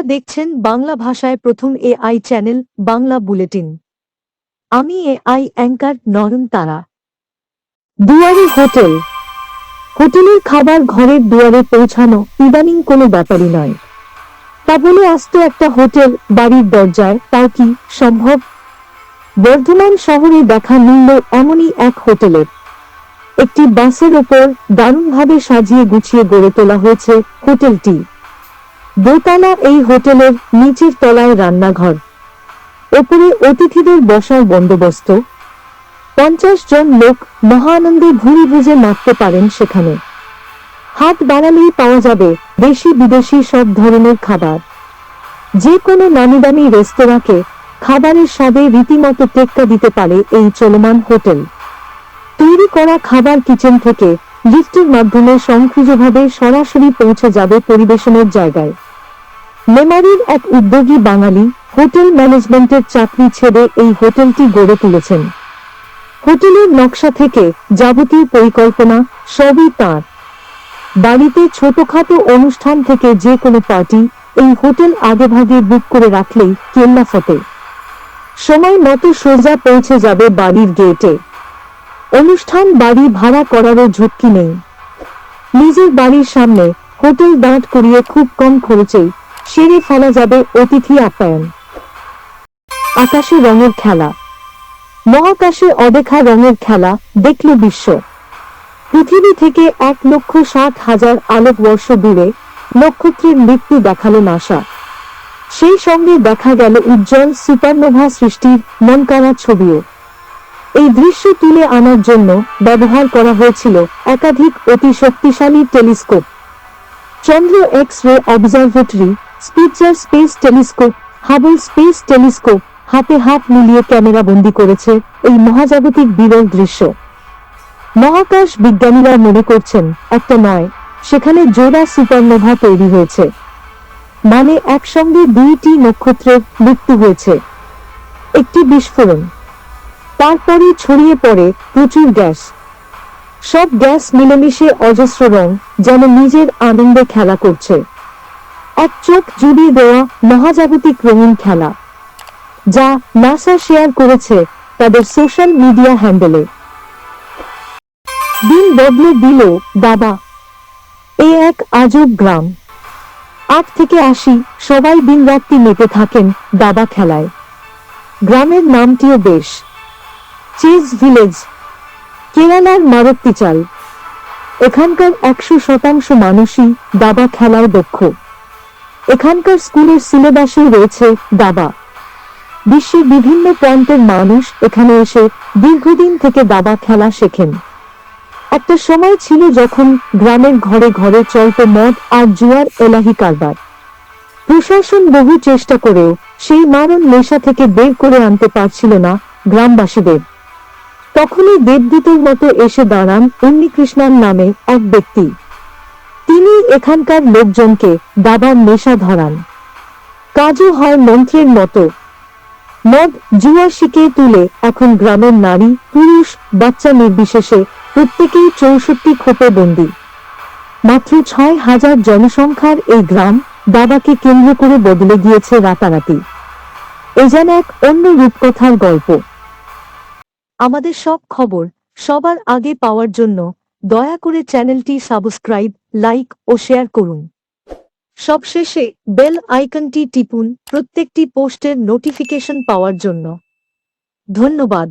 দেখছেন বাংলা ভাষায় প্রথম এআই চ্যানেল বাংলা বুলেটিন। আমি এআই অ্যাঙ্কার নয়ন তারা। দুয়ারে হোটেল। হোটেলের খাবার ঘরের দুয়ারে পৌঁছানো ইদানিং কোনো ব্যাপারই নয়। তা বলে আস্ত একটা হোটেল বাড়ির দরজায়, তাও কি সম্ভব? বর্ধমান শহরে দেখা মিলল এমনই এক হোটেলের। একটি বাসের ওপর দারুণভাবে সাজিয়ে গুছিয়ে গড়ে তোলা হয়েছে হোটেলটি। দোতলা এই হোটেলের নিচের তলায় রান্নাঘর, ওপরে অতিথিদের বসার বন্দোবস্ত। 50 জন লোক মহা আনন্দে ভুরি ভুজে মাখতে পারেন সেখানে। হাত বাড়ালেই পাওয়া যাবে দেশি বিদেশি সব ধরনের খাবার। যে কোনো নামিদামি রেস্তোরাঁকে খাবারের স্বাদে রীতিমতো টেক্কা দিতে পারে এই চলমান হোটেল। তৈরি করা খাবার কিচেন থেকে লিফটের মাধ্যমে স্বয়ংক্রিয়ভাবে সরাসরি পৌঁছে যাবে পরিবেশনের জায়গায়। মেমারির এক উদ্যোগী বাঙালি হোটেল ম্যানেজমেন্টের চাকরি ছেড়ে এই হোটেলটি গড়ে তুলেছেন। হোটেলের নকশা থেকে যাবতীয় পরিকল্পনা সবই তাঁর। বাড়িতে ছোটখাটো অনুষ্ঠান থেকে যে কোনো পার্টি এই হোটেল আগেভাগে বুক করে রাখলেই কেল্লা ফতে। সময় মতো সোজা পৌঁছে যাবে বাড়ির গেটে। অনুষ্ঠান বাড়ি ভাড়া করারও ঝুঁকি নেই। নিজের বাড়ির সামনে হোটেল দাঁড় করিয়ে খুব কম খরচেই সেরে ফেলা যাবে অতিথি আপ্যায়ন। আকাশে রঙের খেলা। মহাকাশে অদেখা রঙের খেলা দেখল বিশ্ব। পৃথিবী থেকে 1,60,000 আলোকবর্ষ দূরে নক্ষত্রের মৃত্যু দেখালো নাসা। সেই সঙ্গে দেখা গেল উজ্জ্বল সুপারনোভা সৃষ্টির মনকাড়া ছবিও। এই দৃশ্য তুলে আনার জন্য ব্যবহার করা হয়েছিল একাধিক অতি শক্তিশালী telescope. Chandra x-ray observatory, Spitzer space telescope, Hubble space telescope হাতে হাত মিলিয়ে ক্যামেরা বন্দী করেছে এই মহাজাগতিক বিরল দৃশ্য। মহাকাশ বিজ্ঞানীরা মনে করছেন একটা নয়, সেখানে জোড়া সুপারনোভা তৈরি হয়েছে। মানে একসঙ্গে দুইটি নক্ষত্রের মৃত্যু হয়েছে। একটি বিস্ফোরণ, তারপরে ছড়িয়ে পড়ে প্রচুর গ্যাস। সব গ্যাস মিলেমিশে অজস্র রং যেন নিজের আনন্দে খেলা করছে। এক চোখ জুড়িয়ে দেওয়া মহাজাগতিক রঙিন খেলা, যা নাসা শেয়ার করেছে তাদের সোশ্যাল মিডিয়া হ্যান্ডেলে। দিন বদলে দিল দাবা। এ এক আজব গ্রাম। 8 থেকে 80 সবাই দিনরাত্রি মেতে থাকেন দাবা খেলায়। গ্রামের নামটিও বেশ, চেজ ভিলেজ, কেরালার মারত্তিচাল। এখানকার 100% মানুষই দাবা খেলায় দক্ষ। এখানকার স্কুলের সিলেবাসেও রয়েছে দাবা। বিশ্বের বিভিন্ন প্রান্তের মানুষ এখানে এসে দীর্ঘদিন থেকে দাবা খেলা শেখেন। একটা সময় ছিল যখন গ্রামের ঘরে ঘরে চলত মদ আর জুয়ার এলাহি কারবার। প্রশাসন বহু চেষ্টা করেও সেই মারণ নেশা থেকে বের করে আনতে পারছিল না গ্রামবাসীদের। তখনই দেবদূতের মতো এসে দাঁড়ান উন্নিকৃষ্ণান নামে এক ব্যক্তি। তিনি এখানকার লোকজনকে দাবার নেশা ধরান। কাজও হয় মন্ত্রের মতো। মদ জুয়া শিখিয়ে তুলে এখন গ্রামের নারী পুরুষ বাচ্চা নির্বিশেষে প্রত্যেকেই 64 খোপে বন্দী। মাত্র 6,000 জনসংখ্যার এই গ্রাম দাবাকে কেন্দ্র করে বদলে গিয়েছে রাতারাতি। এ যেন এক অন্য রূপকথার গল্প। আমাদের সব খবর সবার আগে পাওয়ার জন্য দয়া করে চ্যানেলটি সাবস্ক্রাইব, লাইক ও শেয়ার করুন। সবশেষে বেল আইকনটি টিপুন প্রত্যেকটি পোস্টের নোটিফিকেশন পাওয়ার জন্য। ধন্যবাদ।